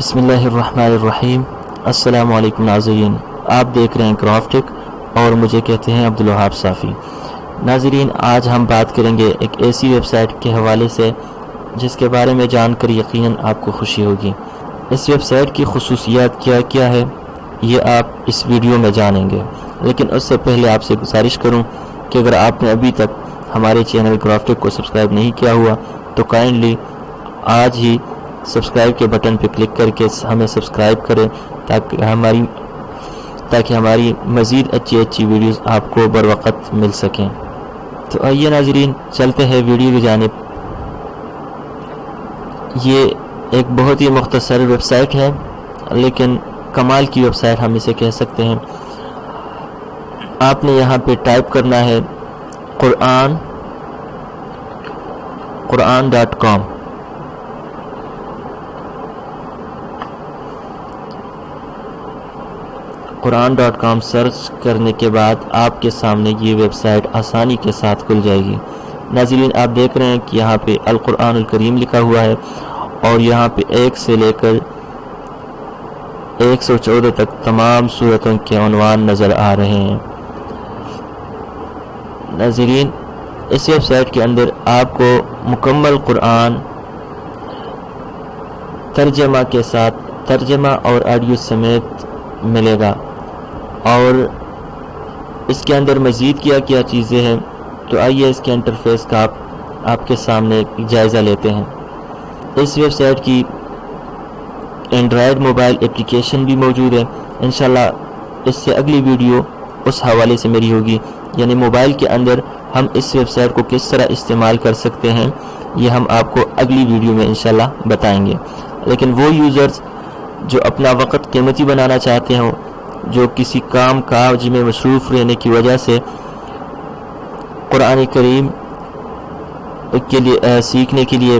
بسم اللہ الرحمن الرحیم۔ السلام علیکم ناظرین، آپ دیکھ رہے ہیں کرافٹک اور مجھے کہتے ہیں عبدالوہاب صافی۔ ناظرین، آج ہم بات کریں گے ایک ایسی ویب سائٹ کے حوالے سے جس کے بارے میں جان کر یقیناً آپ کو خوشی ہوگی۔ اس ویب سائٹ کی خصوصیات کیا ہے یہ آپ اس ویڈیو میں جانیں گے، لیکن اس سے پہلے آپ سے گزارش کروں کہ اگر آپ نے ابھی تک ہمارے چینل کرافٹک کو سبسکرائب نہیں کیا ہوا تو کائنڈلی آج ہی سبسکرائب کے بٹن پہ کلک کر کے ہمیں سبسکرائب کریں تاکہ ہماری مزید اچھی ویڈیوز آپ کو بر وقت مل سکیں۔ تو آئیے ناظرین چلتے ہیں ویڈیو کی جانب۔ یہ ایک بہت ہی مختصر ویب سائٹ ہے لیکن کمال کی ویب سائٹ ہم اسے کہہ سکتے ہیں۔ آپ نے یہاں پہ ٹائپ کرنا ہے قرآن.com۔ قرآن.com سرچ کرنے کے بعد آپ کے سامنے یہ ویب سائٹ آسانی کے ساتھ کھل جائے گی۔ ناظرین، آپ دیکھ رہے ہیں کہ یہاں پہ القرآن الکریم لکھا ہوا ہے اور یہاں پہ 1 سے لے کر 114 تک تمام سورتوں کے عنوان نظر آ رہے ہیں۔ ناظرین، اس ویب سائٹ کے اندر آپ کو مکمل قرآن ترجمہ کے ساتھ ترجمہ اور آڈیو سمیت ملے گا، اور اس کے اندر مزید کیا چیزیں ہیں تو آئیے اس کے انٹرفیس کا آپ کے سامنے جائزہ لیتے ہیں۔ اس ویب سائٹ کی اینڈرائیڈ موبائل اپلیکیشن بھی موجود ہے۔ انشاءاللہ اس سے اگلی ویڈیو اس حوالے سے میری ہوگی، یعنی موبائل کے اندر ہم اس ویب سائٹ کو کس طرح استعمال کر سکتے ہیں یہ ہم آپ کو اگلی ویڈیو میں انشاءاللہ بتائیں گے۔ لیکن وہ یوزرز جو اپنا وقت قیمتی بنانا چاہتے ہوں، جو کسی کام کاج میں مصروف رہنے کی وجہ سے قرآن کریم کے لیے سیکھنے کے لیے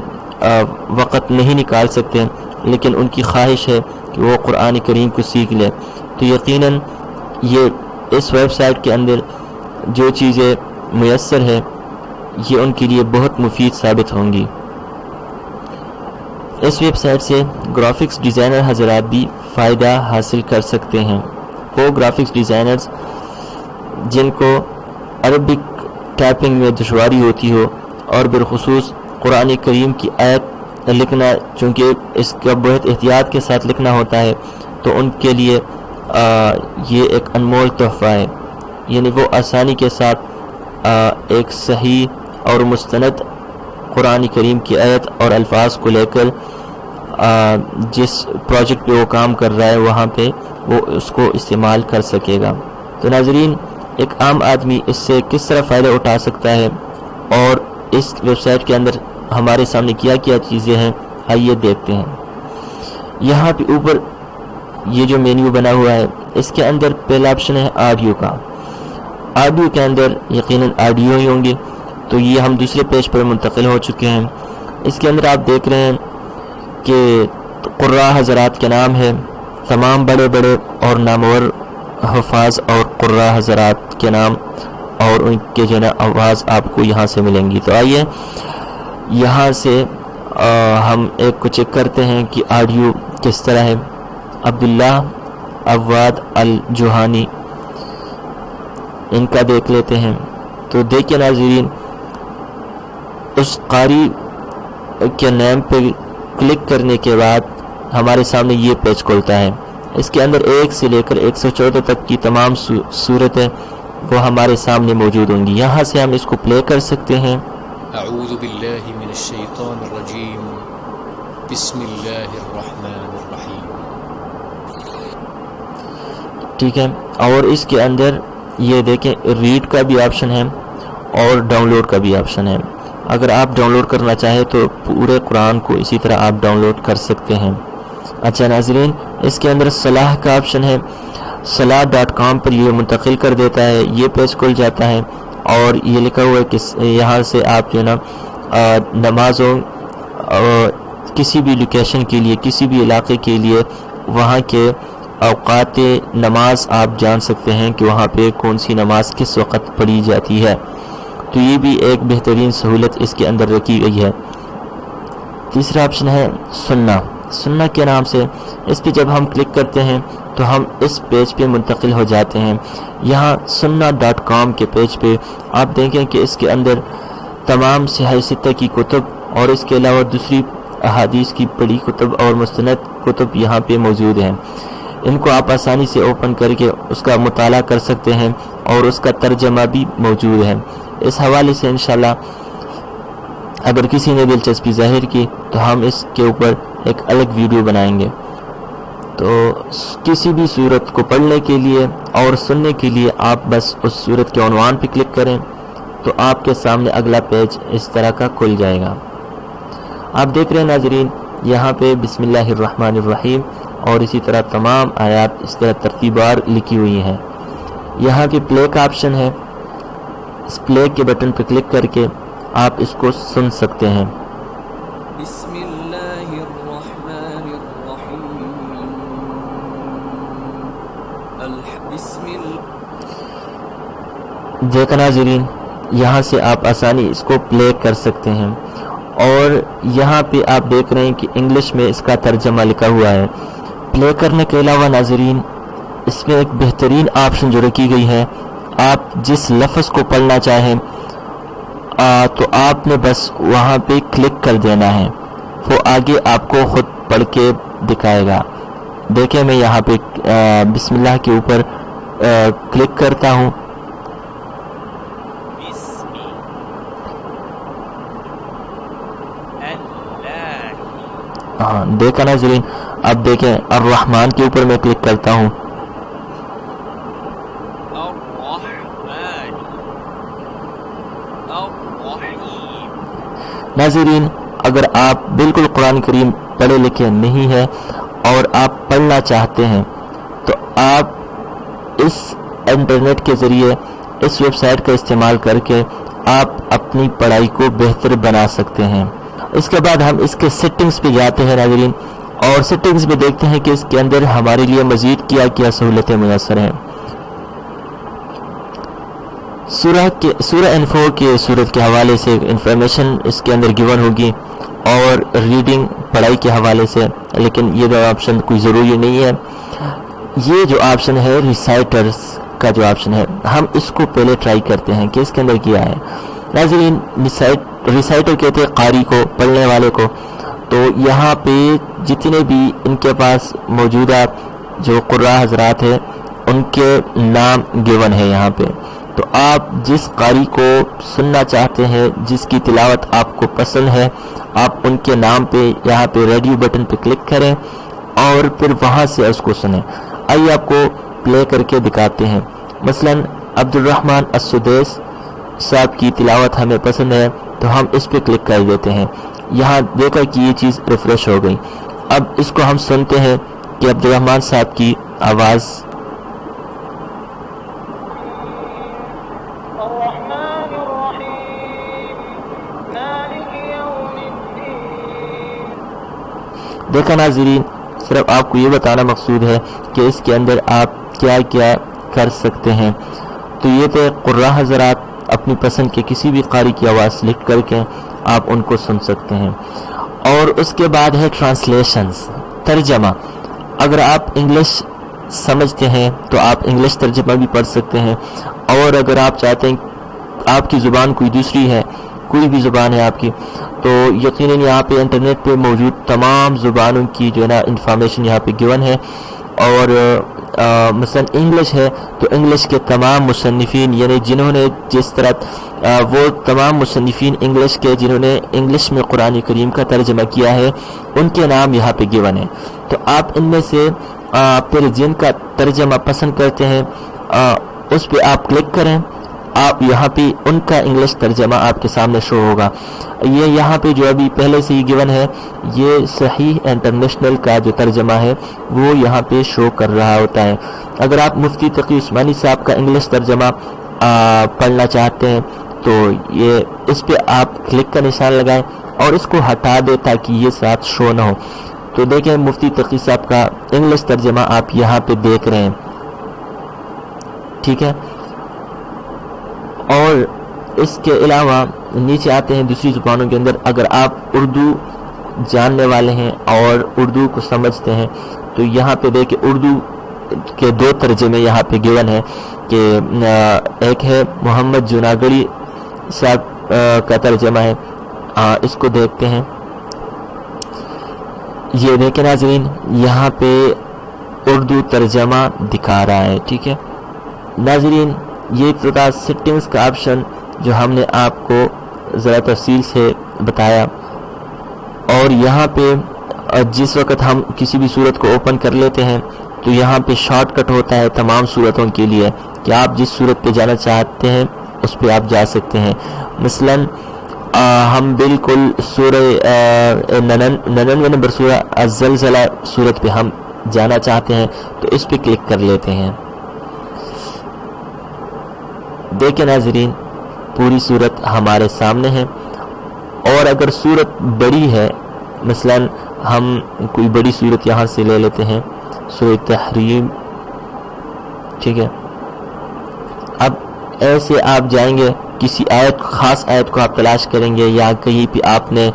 وقت نہیں نکال سکتے، لیکن ان کی خواہش ہے کہ وہ قرآن کریم کو سیکھ لیں، تو یقیناً یہ اس ویب سائٹ کے اندر جو چیزیں میسر ہے یہ ان کے لیے بہت مفید ثابت ہوں گی۔ اس ویب سائٹ سے گرافکس ڈیزائنر حضرات بھی فائدہ حاصل کر سکتے ہیں۔ وہ گرافکس ڈیزائنرز جن کو عربک ٹائپنگ میں دشواری ہوتی ہو اور بالخصوص قرآن کریم کی آیت لکھنا، چونکہ اس کا بہت احتیاط کے ساتھ لکھنا ہوتا ہے، تو ان کے لیے یہ ایک انمول تحفہ ہے، یعنی وہ آسانی کے ساتھ ایک صحیح اور مستند قرآن کریم کی آیت اور الفاظ کو لے کر جس پروجیکٹ پہ وہ کام کر رہا ہے وہاں پہ وہ اس کو استعمال کر سکے گا۔ تو ناظرین، ایک عام آدمی اس سے کس طرح فائدہ اٹھا سکتا ہے اور اس ویب سائٹ کے اندر ہمارے سامنے کیا چیزیں ہیں، آئیے دیکھتے ہیں۔ یہاں پہ اوپر یہ جو مینیو بنا ہوا ہے اس کے اندر پہلا آپشن ہے آڈیو کا۔ آڈیو کے اندر یقیناً آڈیو ہی ہوں گی، تو یہ ہم دوسرے پیج پر منتقل ہو چکے ہیں۔ اس کے اندر آپ دیکھ رہے ہیں کہ قراء حضرات کے نام ہے، تمام بڑے اور نامور حفاظ اور قراء حضرات کے نام اور ان کے جو آواز آپ کو یہاں سے ملیں گی۔ تو آئیے یہاں سے ہم ایک کو چیک کرتے ہیں کہ آڈیو کس طرح ہے۔ عبداللہ عواد الجوہانی، ان کا دیکھ لیتے ہیں۔ تو دیکھیں ناظرین، اس قاری کے نیم پہ کلک کرنے کے بعد ہمارے سامنے یہ پیج کھلتا ہے۔ اس کے اندر 1 سے لے کر 114 تک کی تمام صورتیں وہ ہمارے سامنے موجود ہوں گی۔ یہاں سے ہم اس کو پلے کر سکتے ہیں۔ اعوذ باللہ من الشیطان الرجیم، بسم اللہ الرحمن الرحیم۔ ٹھیک ہے، اور اس کے اندر یہ دیکھیں ریڈ کا بھی آپشن ہے اور ڈاؤن لوڈ کا بھی آپشن ہے۔ اگر آپ ڈاؤن لوڈ کرنا چاہیں تو پورے قرآن کو اسی طرح آپ ڈاؤن لوڈ کر سکتے ہیں۔ اچھا ناظرین، اس کے اندر صلاح کا آپشن ہے، صلاح.com پر یہ منتقل کر دیتا ہے، یہ پیج کھل جاتا ہے اور یہ لکھا ہوا ہے کہ یہاں سے آپ جو نا نمازوں کسی بھی لوکیشن کے لیے، کسی بھی علاقے کے لیے وہاں کے اوقات نماز آپ جان سکتے ہیں کہ وہاں پہ کون سی نماز کس وقت پڑھی جاتی ہے۔ تو یہ بھی ایک بہترین سہولت اس کے اندر رکھی گئی ہے۔ تیسرا آپشن ہے سننا۔ سننا کے نام سے. اس پہ جب ہم کلک کرتے ہیں تو ہم اس پیج پہ منتقل ہو جاتے ہیں. یہاں sunna.com کے پیج پہ آپ دیکھیں کہ اس کے اندر تمام صحیح ستہ کی کتب اور اس کے علاوہ دوسری احادیث کی بڑی کتب اور مستند کتب یہاں پہ موجود ہیں. ان کو آپ آسانی سے اوپن کر کے اس کا مطالعہ کر سکتے ہیں اور اس کا ترجمہ بھی موجود ہے. اس حوالے سے انشاءاللہ اگر کسی نے دلچسپی ظاہر کی تو ہم اس کے اوپر ایک الگ ویڈیو بنائیں گے. تو کسی بھی صورت کو پڑھنے کے لیے اور سننے کے لیے آپ بس اس صورت کے عنوان پہ کلک کریں تو آپ کے سامنے اگلا پیج اس طرح کا کھل جائے گا. آپ دیکھ رہے ہیں ناظرین یہاں پہ بسم اللہ الرحمن الرحیم اور اسی طرح تمام آیات اس طرح ترتیبوار لکھی ہوئی ہیں. یہاں کے پلے کا آپشن ہے. اس پلے کے بٹن پہ کلک کر کے آپ اس کو سن سکتے ہیں. بسم اللہ الرحمن الرحیم بسم دیکھا ناظرین یہاں سے آپ آسانی اس کو پلے کر سکتے ہیں. اور یہاں پہ آپ دیکھ رہے ہیں کہ انگلش میں اس کا ترجمہ لکھا ہوا ہے. پلے کرنے کے علاوہ ناظرین اس میں ایک بہترین آپشن جو رکھی گئی ہے, آپ جس لفظ کو پڑھنا چاہیں تو آپ نے بس وہاں پہ کلک کر دینا ہے, وہ آگے آپ کو خود پڑھ کے دکھائے گا. دیکھیں میں یہاں پہ بسم اللہ کے اوپر کلک کرتا ہوں. ہاں دیکھا ناظرین, اب دیکھیں الرحمن کے اوپر میں کلک کرتا ہوں. ناظرین اگر آپ بالکل قرآن کریم پڑھے لکھے نہیں ہیں اور آپ پڑھنا چاہتے ہیں تو آپ اس انٹرنیٹ کے ذریعے اس ویب سائٹ کا استعمال کر کے آپ اپنی پڑھائی کو بہتر بنا سکتے ہیں. اس کے بعد ہم اس کے سیٹنگز پہ جاتے ہیں ناظرین, اور سیٹنگز میں دیکھتے ہیں کہ اس کے اندر ہمارے لیے مزید کیا سہولتیں میسر ہیں. سورہ انفو کے صورت کے حوالے سے انفارمیشن اس کے اندر گیون ہوگی اور ریڈنگ پڑھائی کے حوالے سے, لیکن یہ دو آپشن کوئی ضروری نہیں ہے. یہ جو آپشن ہے ریسائٹرز کا جو آپشن ہے, ہم اس کو پہلے ٹرائی کرتے ہیں کہ اس کے اندر کیا ہے. ناظرین ریسائٹر کہتے ہیں قاری کو, پڑھنے والے کو. تو یہاں پہ جتنے بھی ان کے پاس موجودہ جو قراء حضرات ہیں ان کے نام گیون ہے یہاں پہ. تو آپ جس قاری کو سننا چاہتے ہیں, جس کی تلاوت آپ کو پسند ہے, آپ ان کے نام پہ یہاں پہ ریڈیو بٹن پہ کلک کریں اور پھر وہاں سے اس کو سنیں. آئیے آپ کو پلے کر کے دکھاتے ہیں. مثلا عبد الرحمن السدیس صاحب کی تلاوت ہمیں پسند ہے تو ہم اس پہ کلک کر دیتے ہیں. یہاں دیکھا کہ یہ چیز ریفریش ہو گئی. اب اس کو ہم سنتے ہیں کہ عبد الرحمن صاحب کی آواز. دیکھا ناظرین, صرف آپ کو یہ بتانا مقصود ہے کہ اس کے اندر آپ کیا کیا کر سکتے ہیں. تو یہ تھے قراء حضرات اپنی پسند کے کسی بھی قاری کی آواز لکھ کر کے آپ ان کو سن سکتے ہیں. اور اس کے بعد ہے ٹرانسلیشنز, ترجمہ. اگر آپ انگلش سمجھتے ہیں تو آپ انگلش ترجمہ بھی پڑھ سکتے ہیں, اور اگر آپ چاہتے ہیں آپ کی زبان کوئی دوسری ہے, کوئی بھی زبان ہے آپ کی, تو یقیناً یہاں پہ انٹرنیٹ پہ موجود تمام زبانوں کی جو ہے نا انفارمیشن یہاں پہ گیون ہے. اور مثلا انگلش ہے تو انگلش کے تمام مصنفین, یعنی جنہوں نے جس طرح وہ تمام مصنفین انگلش کے جنہوں نے انگلش میں قرآن کریم کا ترجمہ کیا ہے, ان کے نام یہاں پہ گیون ہے. تو آپ ان میں سے پھر جن کا ترجمہ پسند کرتے ہیں اس پہ آپ کلک کریں, آپ یہاں پہ ان کا انگلش ترجمہ آپ کے سامنے شو ہوگا. یہ یہاں پہ جو ابھی پہلے سے ہی گیون ہے, یہ صحیح انٹرنیشنل کا جو ترجمہ ہے وہ یہاں پہ شو کر رہا ہوتا ہے. اگر آپ مفتی تقی عثمانی صاحب کا انگلش ترجمہ پڑھنا چاہتے ہیں تو یہ اس پہ آپ کلک کا نشان لگائیں اور اس کو ہٹا دیں تاکہ یہ ساتھ شو نہ ہو. تو دیکھیں مفتی تقی صاحب کا انگلش ترجمہ آپ یہاں پہ دیکھ رہے ہیں, ٹھیک ہے. اور اس کے علاوہ نیچے آتے ہیں دوسری زبانوں کے اندر. اگر آپ اردو جاننے والے ہیں اور اردو کو سمجھتے ہیں تو یہاں پہ دیکھیں اردو کے 2 ترجمے یہاں پہ گیون ہے کہ ایک ہے محمد جوناگڑی صاحب کا ترجمہ ہے، اس کو دیکھتے ہیں۔ یہ دیکھیں ناظرین یہاں پہ اردو ترجمہ دکھا رہا ہے، ٹھیک ہے ناظرین۔ یہ ابتدا سیٹنگز کا آپشن جو ہم نے آپ کو ذرا تفصیل سے بتایا، اور یہاں پہ جس وقت ہم کسی بھی صورت کو اوپن کر لیتے ہیں تو یہاں پہ شارٹ کٹ ہوتا ہے تمام صورتوں کے لیے کہ آپ جس صورت پہ جانا چاہتے ہیں اس پہ آپ جا سکتے ہیں۔ مثلاً ہم بالکل سورہ 99 نمبر سورہ الزلزلہ صورت پہ ہم جانا چاہتے ہیں تو اس پہ کلک کر لیتے ہیں۔ دیکھیں ناظرین پوری صورت ہمارے سامنے ہے، اور اگر صورت بڑی ہے مثلاً ہم کوئی بڑی صورت یہاں سے لے لیتے ہیں سورہ تحریم، ٹھیک ہے۔ اب ایسے آپ جائیں گے کسی آیت خاص آیت کو آپ تلاش کریں گے یا کہیں پہ آپ نے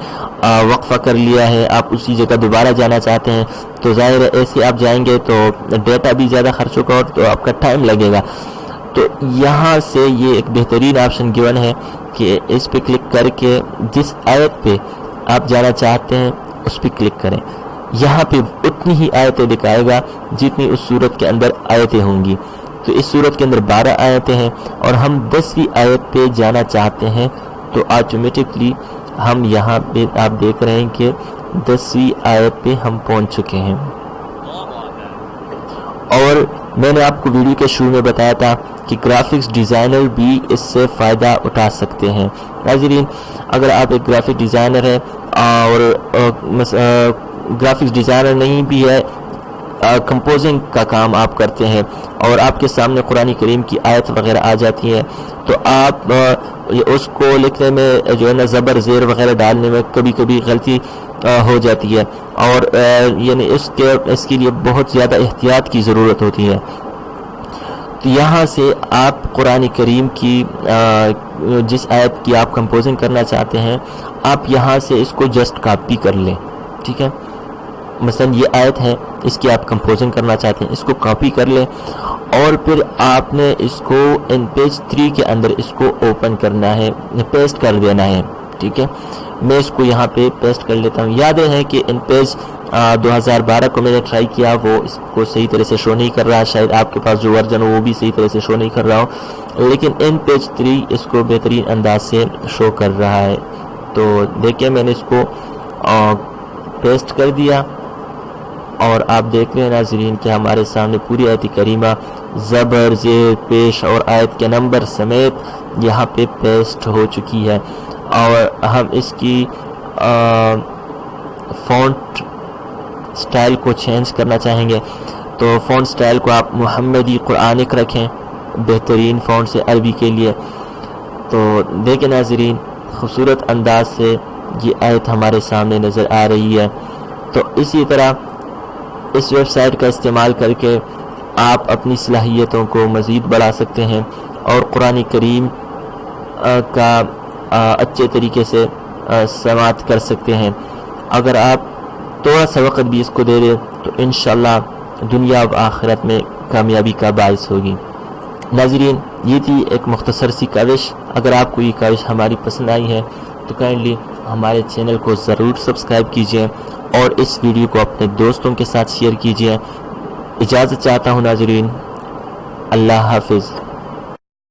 وقفہ کر لیا ہے آپ اسی جگہ دوبارہ جانا چاہتے ہیں تو ظاہر ہے ایسے آپ جائیں گے تو ڈیٹا بھی زیادہ خرچ ہوگا اور تو آپ کا ٹائم لگے گا۔ تو یہاں سے یہ ایک بہترین آپشن گیون ہے کہ اس پہ کلک کر کے جس آیت پہ آپ جانا چاہتے ہیں اس پہ کلک کریں، یہاں پہ اتنی ہی آیتیں دکھائے گا جتنی اس صورت کے اندر آیتیں ہوں گی۔ تو اس صورت کے اندر 12 آیتیں ہیں اور ہم 10ویں آیت پہ جانا چاہتے ہیں تو آٹومیٹکلی ہم یہاں پہ آپ دیکھ رہے ہیں کہ 10ویں آیت پہ ہم پہنچ چکے ہیں۔ اور میں نے آپ کو ویڈیو کے شروع میں بتایا تھا کہ گرافکس ڈیزائنر بھی اس سے فائدہ اٹھا سکتے ہیں۔ ناظرین اگر آپ ایک گرافک ڈیزائنر ہیں اور گرافکس ڈیزائنر نہیں بھی ہے، کمپوزنگ کا کام آپ کرتے ہیں اور آپ کے سامنے قرآن کریم کی آیت وغیرہ آ جاتی ہے تو آپ اس کو لکھنے میں جو ہے نا زبر زیر وغیرہ ڈالنے میں کبھی کبھی غلطی ہو جاتی ہے، اور یعنی اس کے لیے بہت زیادہ احتیاط کی ضرورت ہوتی ہے۔ تو یہاں سے آپ قرآن کریم کی جس آیت کی آپ کمپوزنگ کرنا چاہتے ہیں آپ یہاں سے اس کو جسٹ کاپی کر لیں، ٹھیک ہے۔ مثلا یہ آیت ہے اس کی آپ کمپوزنگ کرنا چاہتے ہیں، اس کو کاپی کر لیں اور پھر آپ نے اس کو ان پیج 3 کے اندر اس کو اوپن کرنا ہے، پیسٹ کر دینا ہے، ٹھیک ہے۔ میں اس کو یہاں پہ پیسٹ کر لیتا ہوں۔ یاد ہے کہ ان پیج 2012 کو میں نے ٹرائی کیا، وہ اس کو صحیح طرح سے شو نہیں کر رہا، شاید آپ کے پاس جو ورژن ہو وہ بھی صحیح طرح سے شو نہیں کر رہا ہو، لیکن ان پیج 3 اس کو بہترین انداز سے شو کر رہا ہے۔ تو دیکھیں میں نے اس کو پیسٹ کر دیا اور آپ دیکھ رہے ہیں ناظرین کہ ہمارے سامنے پوری آیت کریمہ زبر زیر پیش اور آیت کے نمبر سمیت یہاں پہ پیسٹ ہو چکی ہے۔ اور ہم اس کی فونٹ سٹائل کو چینج کرنا چاہیں گے تو فونٹ سٹائل کو آپ محمدی قرآنک رکھیں بہترین فونٹ سے عربی کے لیے۔ تو دیکھیں ناظرین خوبصورت انداز سے یہ آیت ہمارے سامنے نظر آ رہی ہے۔ تو اسی طرح اس ویب سائٹ کا استعمال کر کے آپ اپنی صلاحیتوں کو مزید بڑھا سکتے ہیں اور قرآن کریم کا اچھے طریقے سے سماعت کر سکتے ہیں۔ اگر آپ تھوڑا سا وقت بھی اس کو دے دیں تو انشاءاللہ دنیا و آخرت میں کامیابی کا باعث ہوگی۔ ناظرین یہ تھی ایک مختصر سی کاوش۔ اگر آپ کو یہ کاوش ہماری پسند آئی ہے تو کائنڈلی ہمارے چینل کو ضرور سبسکرائب کیجئے اور اس ویڈیو کو اپنے دوستوں کے ساتھ شیئر کیجئے۔ اجازت چاہتا ہوں ناظرین، اللہ حافظ۔